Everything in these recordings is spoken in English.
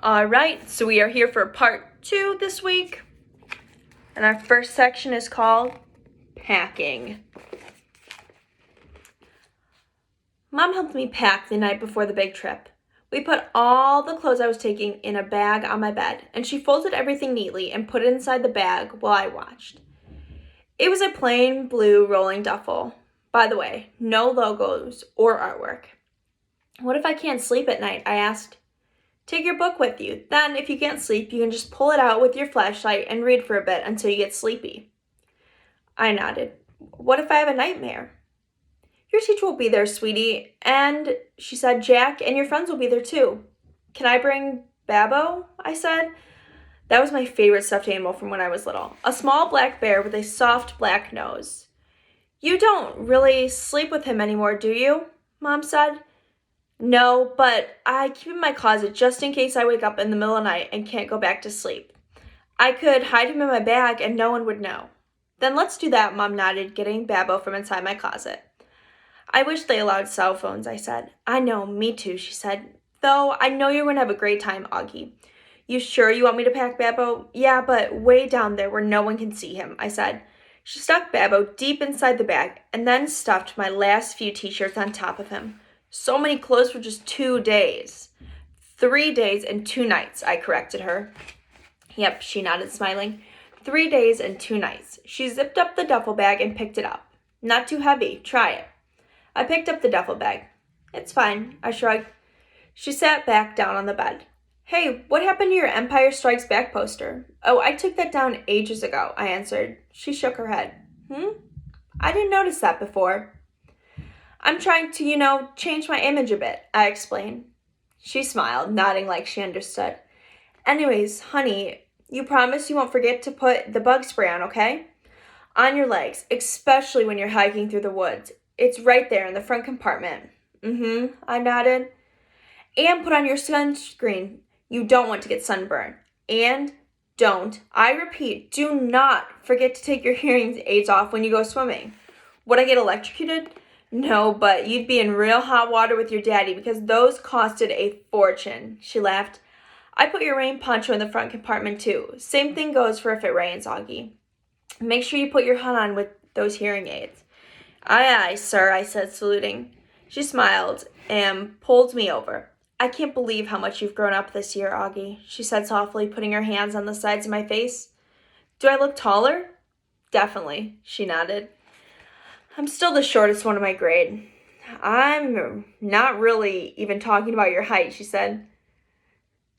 All right, so we are here for part 2 this week. And our first section is called Packing. Mom helped me pack the night before the big trip. We put all the clothes I was taking in a bag on my bed, and she folded everything neatly and put it inside the bag while I watched. It was a plain blue rolling duffel. By the way, no logos or artwork. What if I can't sleep at night? I asked. Take your book with you. Then, if you can't sleep, you can just pull it out with your flashlight and read for a bit until you get sleepy. I nodded. What if I have a nightmare? Your teacher will be there, sweetie. And she said, Jack and your friends will be there too. Can I bring Babbo? I said. That was my favorite stuffed animal from when I was little. A small black bear with a soft black nose. You don't really sleep with him anymore, do you? Mom said. No, but I keep him in my closet just in case I wake up in the middle of the night and can't go back to sleep. I could hide him in my bag and no one would know. Then let's do that, Mom nodded, getting Babbo from inside my closet. I wish they allowed cell phones, I said. I know, me too, she said. Though I know you're going to have a great time, Augie. You sure you want me to pack Babbo? Yeah, but way down there where no one can see him, I said. She stuck Babbo deep inside the bag and then stuffed my last few t-shirts on top of him. So many clothes for just 2 days. 3 days and 2 nights, I corrected her. Yep, she nodded, smiling. 3 days and 2 nights. She zipped up the duffel bag and picked it up. Not too heavy. Try it. I picked up the duffel bag. It's fine, I shrugged. She sat back down on the bed. Hey, what happened to your Empire Strikes Back poster? Oh, I took that down ages ago, I answered. She shook her head. I didn't notice that before. I'm trying to, change my image a bit, I explained. She smiled, nodding like she understood. Anyways, honey, you promise you won't forget to put the bug spray on, okay? On your legs, especially when you're hiking through the woods. It's right there in the front compartment. I nodded. And put on your sunscreen. You don't want to get sunburned. And don't, I repeat, do not forget to take your hearing aids off when you go swimming. Would I get electrocuted? No, but you'd be in real hot water with your daddy because those costed a fortune, she laughed. I put your rain poncho in the front compartment too. Same thing goes for if it rains, Augie. Make sure you put your hood on with those hearing aids. Aye, aye, sir, I said, saluting. She smiled and pulled me over. I can't believe how much you've grown up this year, Augie, she said softly, putting her hands on the sides of my face. Do I look taller? Definitely, she nodded. I'm still the shortest one in my grade. I'm not really even talking about your height, she said.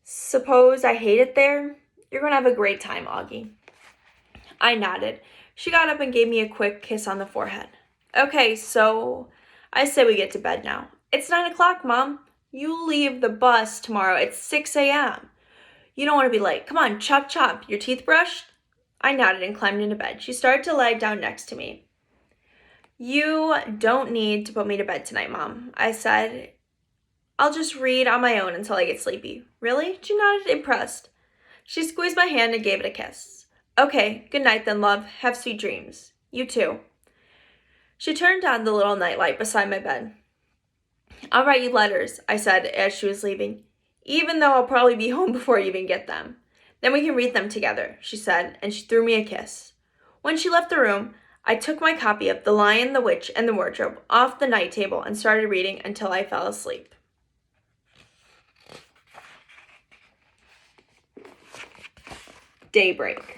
Suppose I hate it there? You're going to have a great time, Augie. I nodded. She got up and gave me a quick kiss on the forehead. Okay, so I say we get to bed now. It's 9 o'clock, Mom. You leave the bus tomorrow at 6 a.m. You don't want to be late. Come on, chop chop. Your teeth brushed? I nodded and climbed into bed. She started to lie down next to me. You don't need to put me to bed tonight, Mom, I said. I'll just read on my own until I get sleepy. Really? She nodded, impressed. She squeezed my hand and gave it a kiss. Okay, good night then, love. Have sweet dreams. You too. She turned on the little nightlight beside my bed. I'll write you letters, I said as she was leaving, even though I'll probably be home before you even get them. Then we can read them together, she said, and she threw me a kiss. When she left the room, I took my copy of The Lion, the Witch, and the Wardrobe off the night table and started reading until I fell asleep. Daybreak.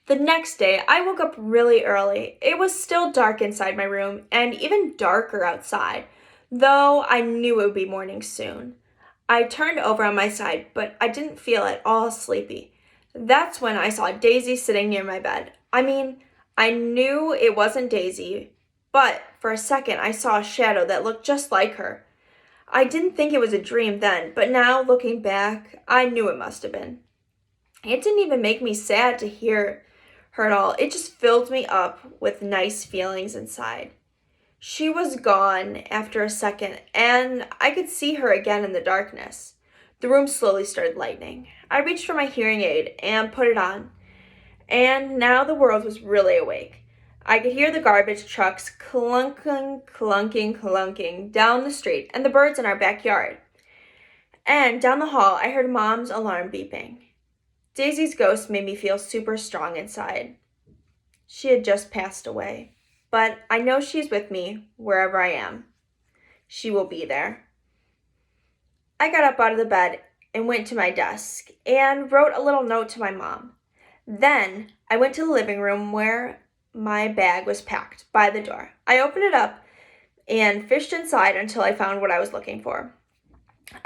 The next day, I woke up really early. It was still dark inside my room and even darker outside, though I knew it would be morning soon. I turned over on my side, but I didn't feel at all sleepy. That's when I saw Daisy sitting near my bed. I knew it wasn't Daisy, but for a second I saw a shadow that looked just like her. I didn't think it was a dream then, but now looking back, I knew it must have been. It didn't even make me sad to hear her at all. It just filled me up with nice feelings inside. She was gone after a second, and I could see her again in the darkness. The room slowly started lightening. I reached for my hearing aid and put it on. And now the world was really awake. I could hear the garbage trucks clunking, clunking, clunking down the street and the birds in our backyard. And down the hall, I heard Mom's alarm beeping. Daisy's ghost made me feel super strong inside. She had just passed away, but I know she's with me wherever I am. She will be there. I got up out of the bed and went to my desk and wrote a little note to my mom. Then I went to the living room where my bag was packed by the door. I opened it up and fished inside until I found what I was looking for.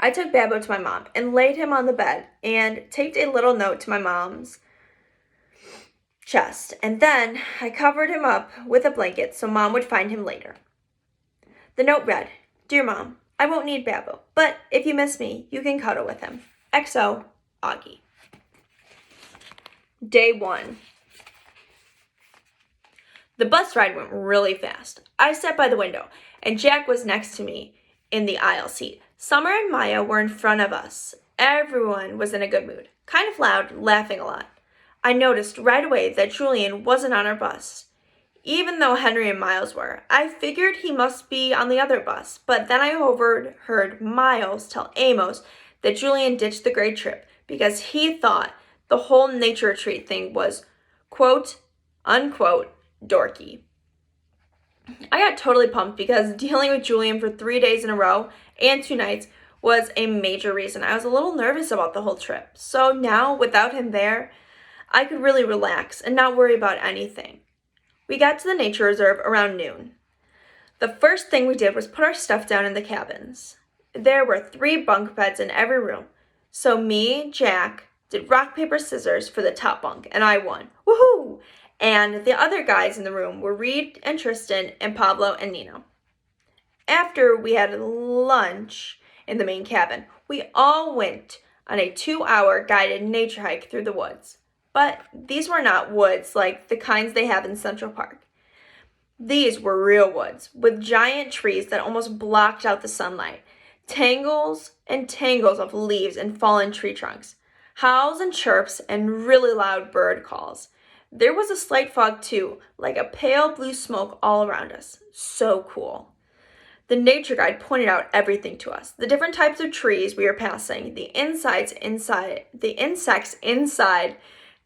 I took Babbo to my mom and laid him on the bed and taped a little note to my mom's chest, and then I covered him up with a blanket so Mom would find him later. The note read, "Dear Mom, I won't need Babbo, but if you miss me, you can cuddle with him. XO, Augie." Day 1. The bus ride went really fast. I sat by the window, and Jack was next to me in the aisle seat. Summer and Maya were in front of us. Everyone was in a good mood, kind of loud, laughing a lot. I noticed right away that Julian wasn't on our bus, even though Henry and Miles were. I figured he must be on the other bus, but then I overheard Miles tell Amos that Julian ditched the grade trip because he thought the whole nature retreat thing was, quote, unquote, dorky. I got totally pumped because dealing with Julian for 3 days in a row and 2 nights was a major reason. I was a little nervous about the whole trip. So now, without him there, I could really relax and not worry about anything. We got to the nature reserve around noon. The first thing we did was put our stuff down in the cabins. There were 3 bunk beds in every room. So me, Jack, did rock, paper, scissors for the top bunk, and I won. Woohoo! And the other guys in the room were Reed and Tristan and Pablo and Nino. After we had lunch in the main cabin, we all went on a 2-hour guided nature hike through the woods. But these were not woods like the kinds they have in Central Park. These were real woods with giant trees that almost blocked out the sunlight, tangles and tangles of leaves and fallen tree trunks, howls and chirps and really loud bird calls. There was a slight fog too, like a pale blue smoke all around us. So cool. The nature guide pointed out everything to us. The different types of trees we were passing, the insects inside,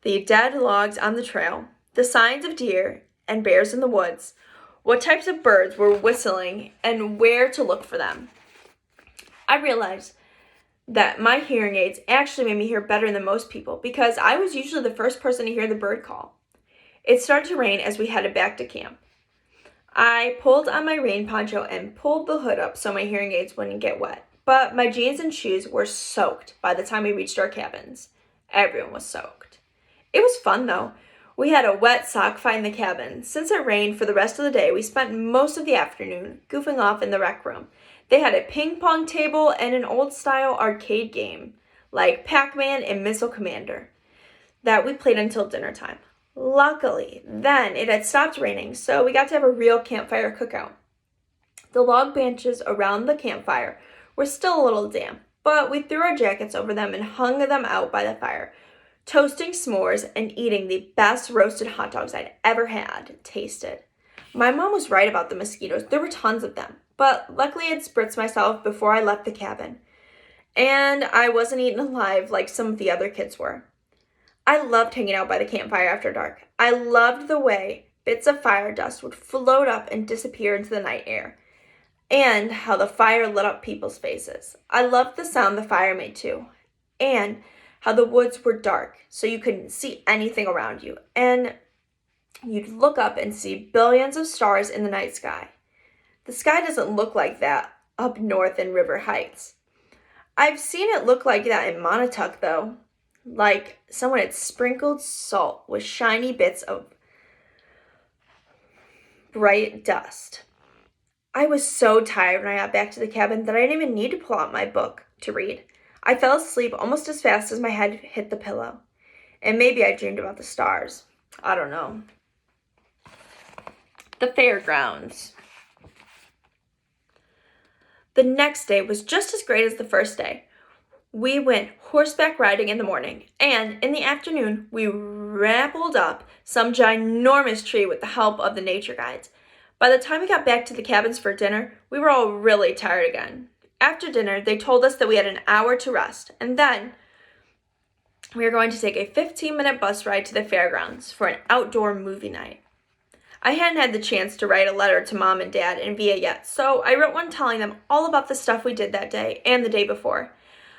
the dead logs on the trail, the signs of deer and bears in the woods, what types of birds were whistling, and where to look for them. I realized that my hearing aids actually made me hear better than most people because I was usually the first person to hear the bird call. It started to rain as we headed back to camp. I pulled on my rain poncho and pulled the hood up so my hearing aids wouldn't get wet, but my jeans and shoes were soaked by the time we reached our cabins. Everyone was soaked. It was fun though. We had a wet sock fight in the cabin. Since it rained for the rest of the day, we spent most of the afternoon goofing off in the rec room. They had a ping pong table and an old-style arcade game, like Pac-Man and Missile Commander, that we played until dinner time. Luckily, then it had stopped raining, so we got to have a real campfire cookout. The log benches around the campfire were still a little damp, but we threw our jackets over them and hung them out by the fire, toasting s'mores and eating the best roasted hot dogs I'd ever had tasted. My mom was right about the mosquitoes. There were tons of them, but luckily I'd spritzed myself before I left the cabin, and I wasn't eaten alive like some of the other kids were. I loved hanging out by the campfire after dark. I loved the way bits of fire dust would float up and disappear into the night air, and how the fire lit up people's faces. I loved the sound the fire made too, and how the woods were dark so you couldn't see anything around you, and you'd look up and see billions of stars in the night sky. The sky doesn't look like that up north in River Heights. I've seen it look like that in Montauk though, like someone had sprinkled salt with shiny bits of bright dust. I was so tired when I got back to the cabin that I didn't even need to pull out my book to read. I fell asleep almost as fast as my head hit the pillow. And maybe I dreamed about the stars. I don't know. The fairgrounds. The next day was just as great as the first day. We went horseback riding in the morning, and in the afternoon, we rappelled up some ginormous tree with the help of the nature guides. By the time we got back to the cabins for dinner, we were all really tired again. After dinner, they told us that we had an hour to rest, and then we were going to take a 15-minute bus ride to the fairgrounds for an outdoor movie night. I hadn't had the chance to write a letter to Mom and Dad and Via yet, so I wrote one telling them all about the stuff we did that day and the day before.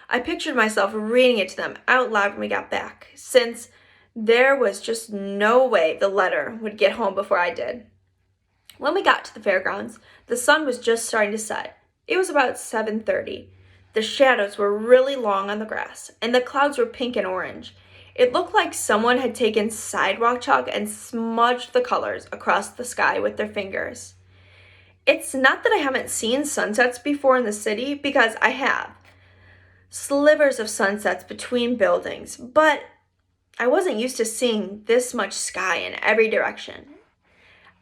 I pictured myself reading it to them out loud when we got back, since there was just no way the letter would get home before I did. When we got to the fairgrounds, the sun was just starting to set. It was about 7:30. The shadows were really long on the grass, and the clouds were pink and orange. It looked like someone had taken sidewalk chalk and smudged the colors across the sky with their fingers. It's not that I haven't seen sunsets before in the city, because I have. Slivers of sunsets between buildings, but I wasn't used to seeing this much sky in every direction.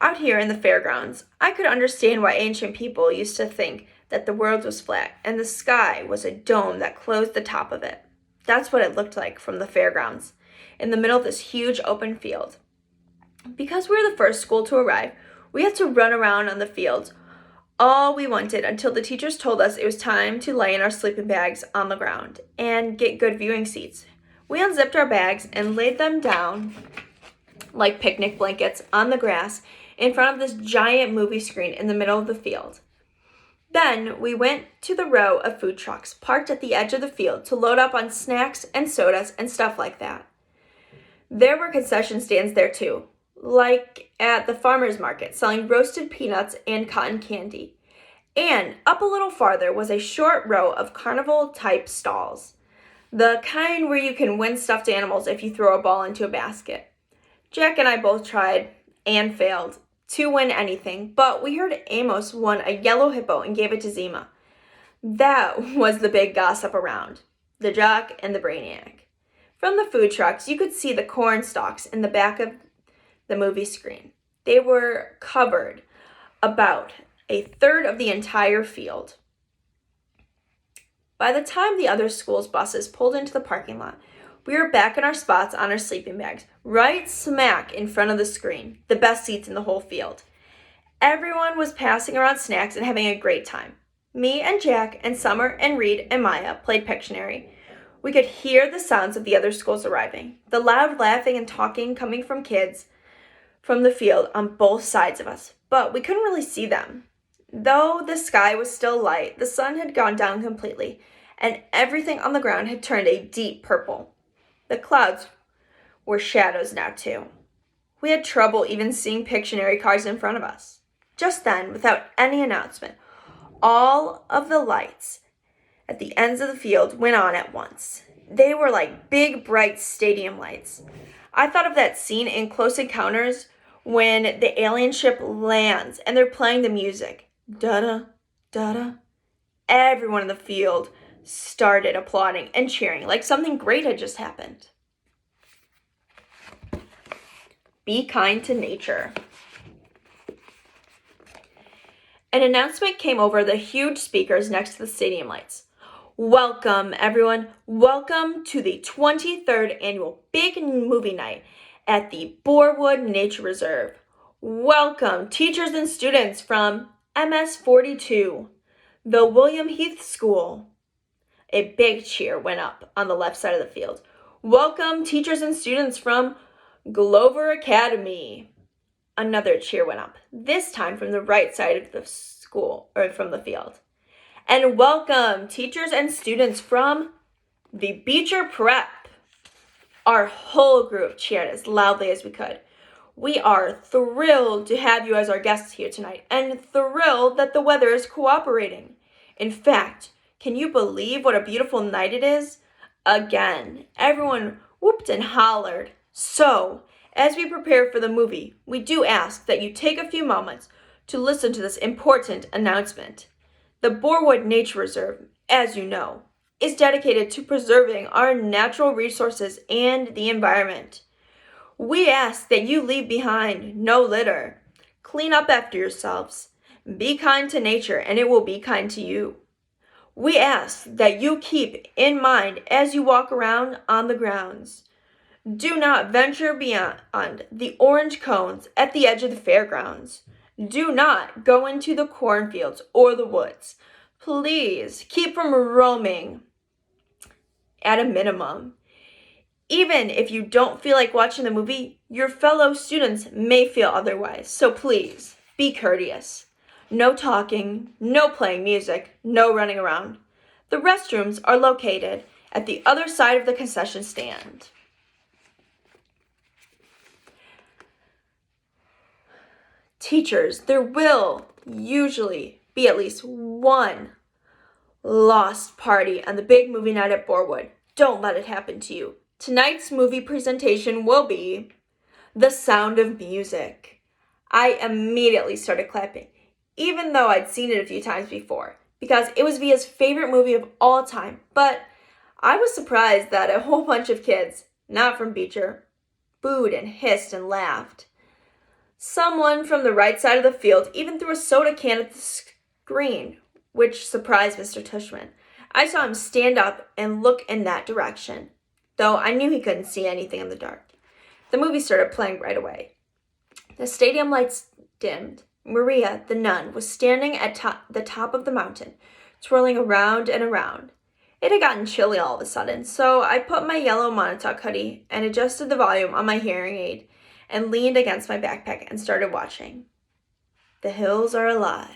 Out here in the fairgrounds, I could understand why ancient people used to think that the world was flat and the sky was a dome that closed the top of it. That's what it looked like from the fairgrounds, in the middle of this huge open field. Because we were the first school to arrive, we had to run around on the field all we wanted until the teachers told us it was time to lay in our sleeping bags on the ground and get good viewing seats. We unzipped our bags and laid them down like picnic blankets on the grass in front of this giant movie screen in the middle of the field. Then we went to the row of food trucks parked at the edge of the field to load up on snacks and sodas and stuff like that. There were concession stands there too, like at the farmer's market, selling roasted peanuts and cotton candy. And up a little farther was a short row of carnival-type stalls, the kind where you can win stuffed animals if you throw a ball into a basket. Jack and I both tried and failed to win anything, but we heard Amos won a yellow hippo and gave it to Zima. That was the big gossip around, the jock and the brainiac. From the food trucks, you could see the corn stalks in the back of the movie screen. They were covered about a third of the entire field. By the time the other school's buses pulled into the parking lot, we were back in our spots on our sleeping bags, right smack in front of the screen, the best seats in the whole field. Everyone was passing around snacks and having a great time. Me and Jack and Summer and Reed and Maya played Pictionary. We could hear the sounds of the other schools arriving, the loud laughing and talking coming from kids from the field on both sides of us, but we couldn't really see them. Though the sky was still light, the sun had gone down completely, and everything on the ground had turned a deep purple. The clouds were shadows now, too. We had trouble even seeing Pictionary cards in front of us. Just then, without any announcement, all of the lights at the ends of the field went on at once. They were like big, bright stadium lights. I thought of that scene in Close Encounters when the alien ship lands and they're playing the music. Da-da, da-da. Everyone in the field started applauding and cheering like something great had just happened. Be kind to nature. An announcement came over the huge speakers next to the stadium lights. Welcome, everyone. Welcome to the 23rd annual Big Movie Night at the Borewood Nature Reserve. Welcome, teachers and students from MS42, the William Heath School. A big cheer went up on the left side of the field. Welcome, teachers and students from Glover Academy. Another cheer went up, this time from the right side of the school, or from the field. And welcome, teachers and students from the Beecher Prep. Our whole group cheered as loudly as we could. We are thrilled to have you as our guests here tonight, and thrilled that the weather is cooperating. In fact, can you believe what a beautiful night it is? Again, everyone whooped and hollered. So, as we prepare for the movie, we do ask that you take a few moments to listen to this important announcement. The Borewood Nature Reserve, as you know, is dedicated to preserving our natural resources and the environment. We ask that you leave behind no litter, clean up after yourselves, be kind to nature, and it will be kind to you. We ask that you keep in mind as you walk around on the grounds. Do not venture beyond the orange cones at the edge of the fairgrounds. Do not go into the cornfields or the woods. Please keep from roaming at a minimum. Even if you don't feel like watching the movie, your fellow students may feel otherwise. So please, be courteous. No talking, no playing music, no running around. The restrooms are located at the other side of the concession stand. Teachers, there will usually be at least one lost party on the big movie night at Borewood. Don't let it happen to you. Tonight's movie presentation will be The Sound of Music. I immediately started clapping, even though I'd seen it a few times before, because it was Via's favorite movie of all time. But I was surprised that a whole bunch of kids, not from Beecher, booed and hissed and laughed. Someone from the right side of the field even threw a soda can at the screen, which surprised Mr. Tushman. I saw him stand up and look in that direction, though I knew he couldn't see anything in the dark. The movie started playing right away. The stadium lights dimmed. Maria, the nun, was standing at the top of the mountain, twirling around and around. It had gotten chilly all of a sudden, so I put my yellow Montauk hoodie and adjusted the volume on my hearing aid and leaned against my backpack and started watching. The hills are alive.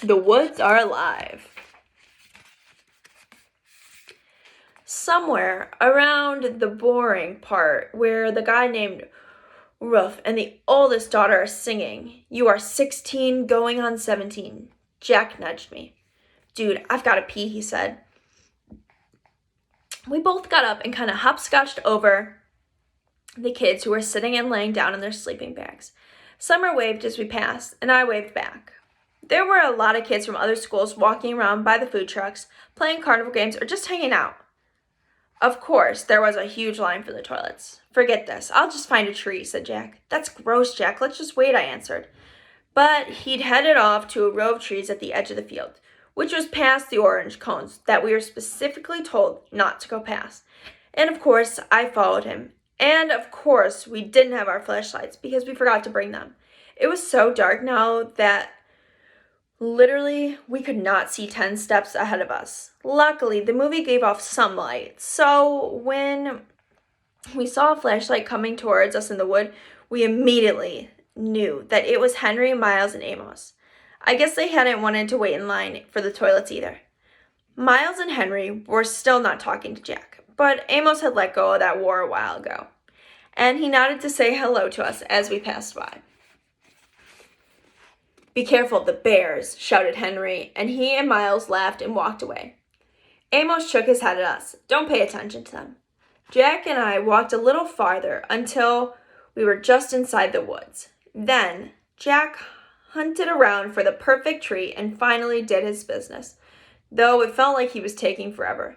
The woods are alive. Somewhere around the boring part where the guy named Ruff and the oldest daughter are singing, "You are 16 going on 17. Jack nudged me. "Dude, I've got to pee," he said. We both got up and kind of hopscotched over the kids who were sitting and laying down in their sleeping bags. Summer waved as we passed, and I waved back. There were a lot of kids from other schools walking around by the food trucks, playing carnival games, or just hanging out. Of course, there was a huge line for the toilets. "Forget this. I'll just find a tree," said Jack. "That's gross, Jack. Let's just wait," I answered. But he'd headed off to a row of trees at the edge of the field, which was past the orange cones that we were specifically told not to go past. And of course, I followed him. And of course, we didn't have our flashlights because we forgot to bring them. It was so dark now that literally we could not see 10 steps ahead of us. Luckily, the movie gave off some light, so when we saw a flashlight coming towards us in the wood, we immediately knew that it was Henry, Miles, and Amos. I guess they hadn't wanted to wait in line for the toilets either. Miles and Henry were still not talking to Jack, but Amos had let go of that war a while ago, and he nodded to say hello to us as we passed by. "Be careful of the bears," shouted Henry, and he and Miles laughed and walked away. Amos shook his head at us. "Don't pay attention to them." Jack and I walked a little farther until we were just inside the woods. Then Jack hunted around for the perfect tree and finally did his business, though it felt like he was taking forever.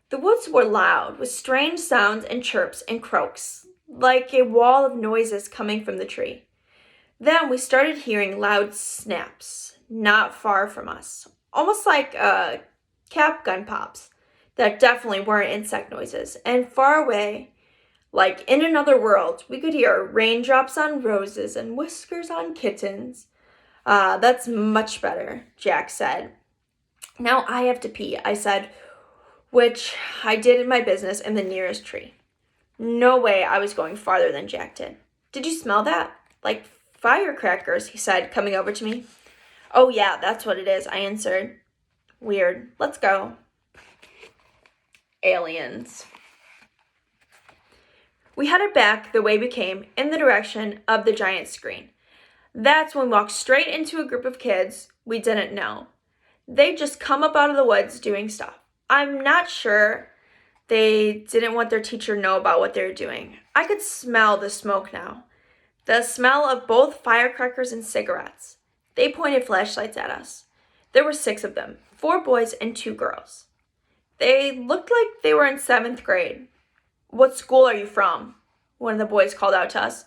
The woods were loud, with strange sounds and chirps and croaks, like a wall of noises coming from the tree. Then we started hearing loud snaps, not far from us, almost like cap gun pops that definitely weren't insect noises. And far away, like in another world, we could hear raindrops on roses and whiskers on kittens. That's much better," Jack said. "Now I have to pee," I said, which I did in my business in the nearest tree. No way I was going farther than Jack did. "Did you smell that? Like firecrackers," he said, coming over to me. "Oh yeah, that's what it is," I answered. "Weird. Let's go." Aliens. We headed back the way we came, in the direction of the giant screen. That's when we walked straight into a group of kids we didn't know. They'd just come up out of the woods doing stuff. I'm not sure they didn't want their teacher to know about what they were doing. I could smell the smoke now. The smell of both firecrackers and cigarettes. They pointed flashlights at us. There were 6 of them, 4 boys and 2 girls. They looked like they were in 7th grade. "What school are you from?" one of the boys called out to us.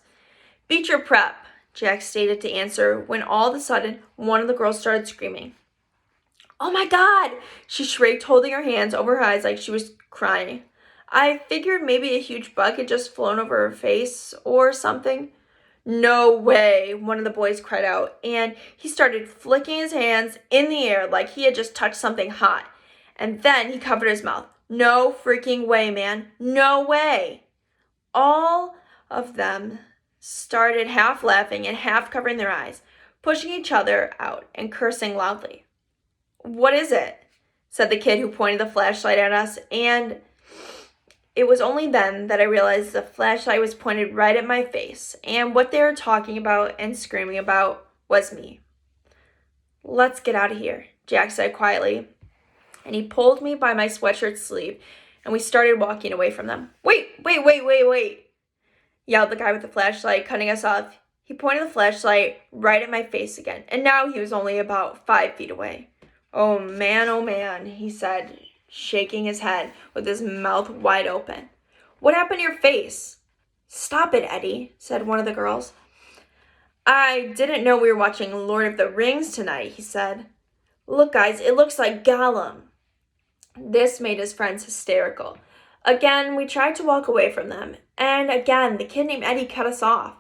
"Beecher Prep," Jack stated to answer, when all of a sudden one of the girls started screaming. "Oh my God!" she shrieked, holding her hands over her eyes like she was crying. I figured maybe a huge bug had just flown over her face or something. No way, one of the boys cried out, and he started flicking his hands in the air like he had just touched something hot. And then he covered his mouth. No freaking way, man. No way. All of them started half laughing and half covering their eyes, pushing each other out and cursing loudly. What is it? Said the kid who pointed the flashlight at us, and it was only then that I realized the flashlight was pointed right at my face, and what they were talking about and screaming about was me. Let's get out of here, Jack said quietly, and he pulled me by my sweatshirt sleeve, and we started walking away from them. Wait, yelled the guy with the flashlight, cutting us off. He pointed the flashlight right at my face again, and now he was only about 5 feet away. Oh man, he said, shaking his head with his mouth wide open. What happened to your face? Stop it, Eddie, said one of the girls. I didn't know we were watching Lord of the Rings tonight, he said. Look, guys, it looks like Gollum. This made his friends hysterical. Again, we tried to walk away from them, and again, the kid named Eddie cut us off.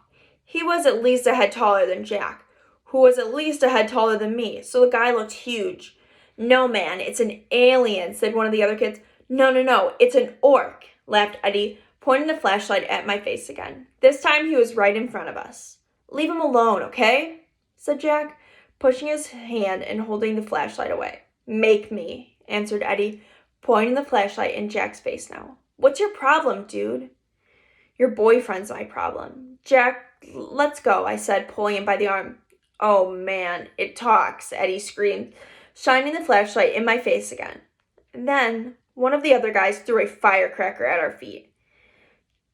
He was at least a head taller than Jack, who was at least a head taller than me, so the guy looked huge. No, man, it's an alien, said one of the other kids. No, it's an orc, laughed Eddie, pointing the flashlight at my face again. This time he was right in front of us. Leave him alone, okay? Said Jack, pushing his hand and holding the flashlight away. Make me, answered Eddie, pointing the flashlight in Jack's face now. What's your problem, dude? Your boyfriend's my problem. Jack, let's go, I said, pulling him by the arm. Oh, man, it talks, Eddie screamed, shining the flashlight in my face again. And then one of the other guys threw a firecracker at our feet.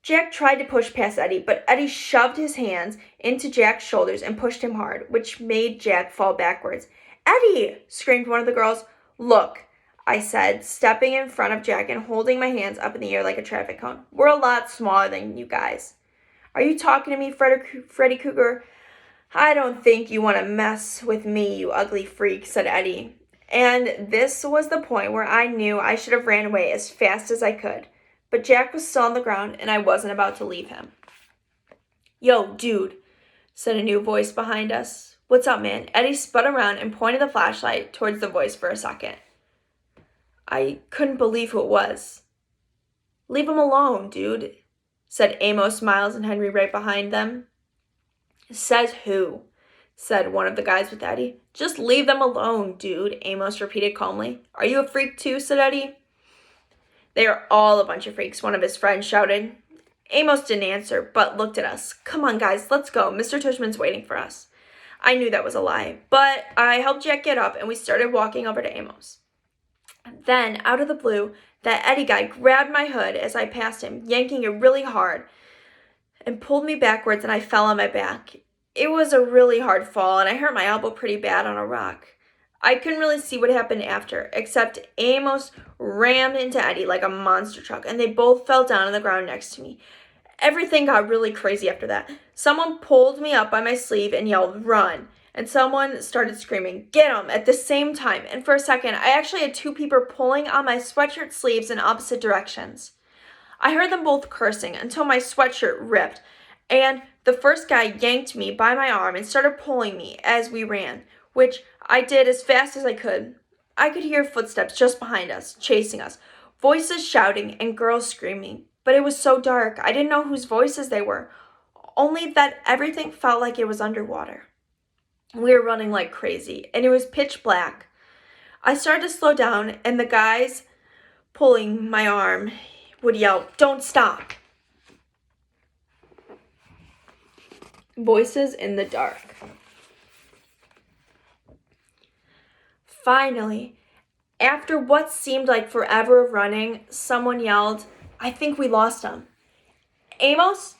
Jack tried to push past Eddie, but Eddie shoved his hands into Jack's shoulders and pushed him hard, which made Jack fall backwards. Eddie, screamed one of the girls. Look, I said, stepping in front of Jack and holding my hands up in the air like a traffic cone. We're a lot smaller than you guys. Are you talking to me, Freddy Krueger? I don't think you want to mess with me, you ugly freak, said Eddie. And this was the point where I knew I should have ran away as fast as I could. But Jack was still on the ground, and I wasn't about to leave him. Yo, dude, said a new voice behind us. What's up, man? Eddie spun around and pointed the flashlight towards the voice for a second. I couldn't believe who it was. Leave him alone, dude, said Amos, Miles, and Henry right behind them. Says who? Said one of the guys with Eddie. Just leave them alone, dude, Amos repeated calmly. Are you a freak too? Said Eddie. They are all a bunch of freaks, one of his friends shouted. Amos didn't answer, but looked at us. Come on, guys, let's go. Mr. Tushman's waiting for us. I knew that was a lie, but I helped Jack get up, and we started walking over to Amos. Then, out of the blue, that Eddie guy grabbed my hood as I passed him, yanking it really hard, and pulled me backwards, and I fell on my back. It was a really hard fall, and I hurt my elbow pretty bad on a rock. I couldn't really see what happened after, except Amos rammed into Eddie like a monster truck, and they both fell down on the ground next to me. Everything got really crazy after that. Someone pulled me up by my sleeve and yelled, "Run!" And someone started screaming, "Get him!" at the same time. And for a second, I actually had two people pulling on my sweatshirt sleeves in opposite directions. I heard them both cursing until my sweatshirt ripped, and the first guy yanked me by my arm and started pulling me as we ran, which I did as fast as I could. I could hear footsteps just behind us, chasing us, voices shouting and girls screaming. But it was so dark, I didn't know whose voices they were, only that everything felt like it was underwater. We were running like crazy, and it was pitch black. I started to slow down, and the guys pulling my arm would yell, "Don't stop!" Voices in the dark. Finally, after what seemed like forever of running, someone yelled, "I think we lost him." "Amos?"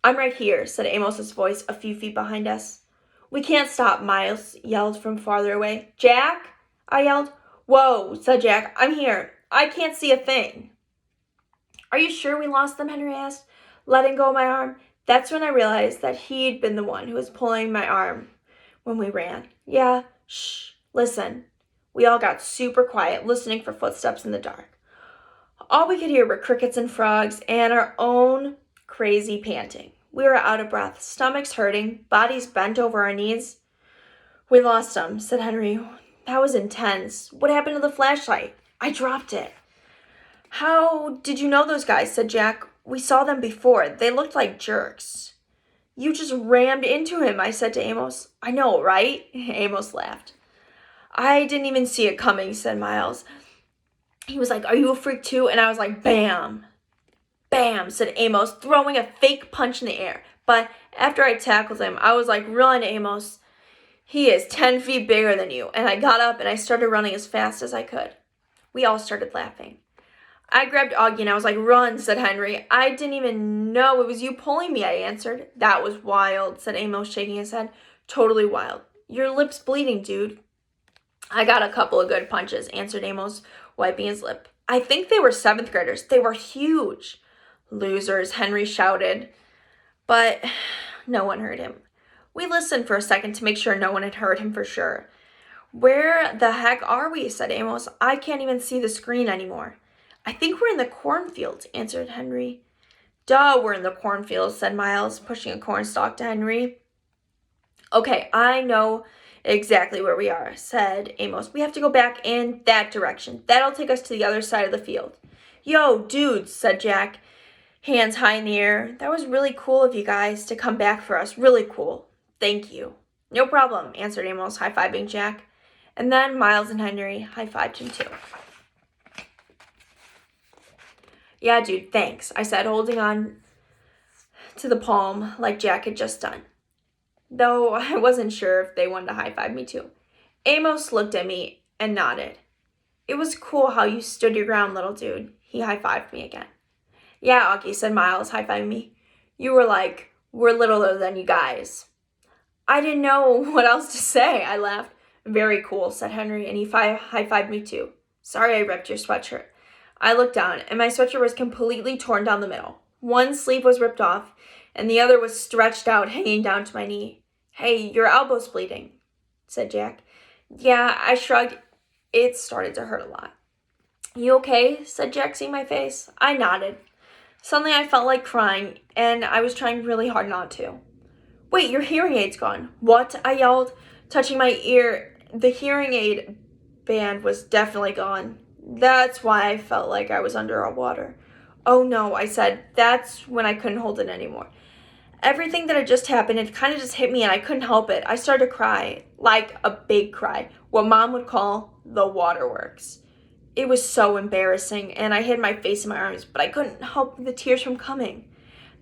"I'm right here," said Amos's voice a few feet behind us. "We can't stop," Miles yelled from farther away. "Jack?" I yelled. "Whoa," said Jack. "I'm here. I can't see a thing." "Are you sure we lost them?" Henry asked, letting go of my arm. That's when I realized that he'd been the one who was pulling my arm when we ran. "Yeah, shh, listen." We all got super quiet, listening for footsteps in the dark. All we could hear were crickets and frogs and our own crazy panting. We were out of breath, stomachs hurting, bodies bent over our knees. We lost him, said Henry. That was intense. What happened to the flashlight? I dropped it. How did you know those guys? Said Jack. We saw them before. They looked like jerks. You just rammed into him, I said to Amos. I know, right? Amos laughed. I didn't even see it coming, said Miles. He was like, are you a freak too? And I was like, bam. Bam, said Amos, throwing a fake punch in the air. But after I tackled him, I was like, run, Amos. He is 10 feet bigger than you. And I got up and I started running as fast as I could. We all started laughing. I grabbed Augie and I was like, run, said Henry. I didn't even know it was you pulling me, I answered. That was wild, said Amos, shaking his head. Totally wild. Your lip's bleeding, dude. I got a couple of good punches, answered Amos, wiping his lip. I think they were 7th graders. They were huge. Losers, Henry shouted. But no one heard him. We listened for a second to make sure no one had heard him for sure. Where the heck are we? Said Amos. I can't even see the screen anymore. I think we're in the cornfield, answered Henry. Duh, we're in the cornfield, said Miles, pushing a cornstalk to Henry. Okay, I know exactly where we are, said Amos. We have to go back in that direction. That'll take us to the other side of the field. Yo, dudes, said Jack, hands high in the air. That was really cool of you guys to come back for us. Really cool. Thank you. No problem, answered Amos, high-fiving Jack. And then Miles and Henry high-fived him too. Yeah, dude, thanks, I said, holding on to the palm like Jack had just done. Though I wasn't sure if they wanted to high-five me too. Amos looked at me and nodded. It was cool how you stood your ground, little dude. He high-fived me again. Yeah, Augie, said Miles, high-fiving me. You were like, we're littler than you guys. I didn't know what else to say, I laughed. Very cool, said Henry, and he high-fived me too. Sorry I ripped your sweatshirt. I looked down, and my sweatshirt was completely torn down the middle. One sleeve was ripped off, and the other was stretched out, hanging down to my knee. Hey, your elbow's bleeding, said Jack. Yeah, I shrugged. It started to hurt a lot. You okay? Said Jack, seeing my face. I nodded. Suddenly I felt like crying, and I was trying really hard not to. Wait, your hearing aid's gone. What? I yelled, touching my ear. The hearing aid band was definitely gone. That's why I felt like I was under water. Oh no, I said. That's when I couldn't hold it anymore. Everything that had just happened, it kind of just hit me and I couldn't help it. I started to cry, like a big cry, what Mom would call the waterworks. It was so embarrassing, and I hid my face in my arms, but I couldn't help the tears from coming.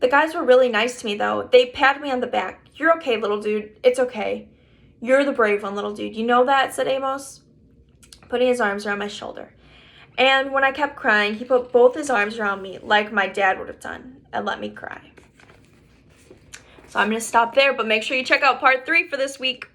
The guys were really nice to me, though. They patted me on the back. You're okay, little dude. It's okay. You're the brave one, little dude. You know that? Said Amos, putting his arms around my shoulder. And when I kept crying, he put both his arms around me like my dad would have done and let me cry. So I'm going to stop there, but make sure you check out part 3 for this week.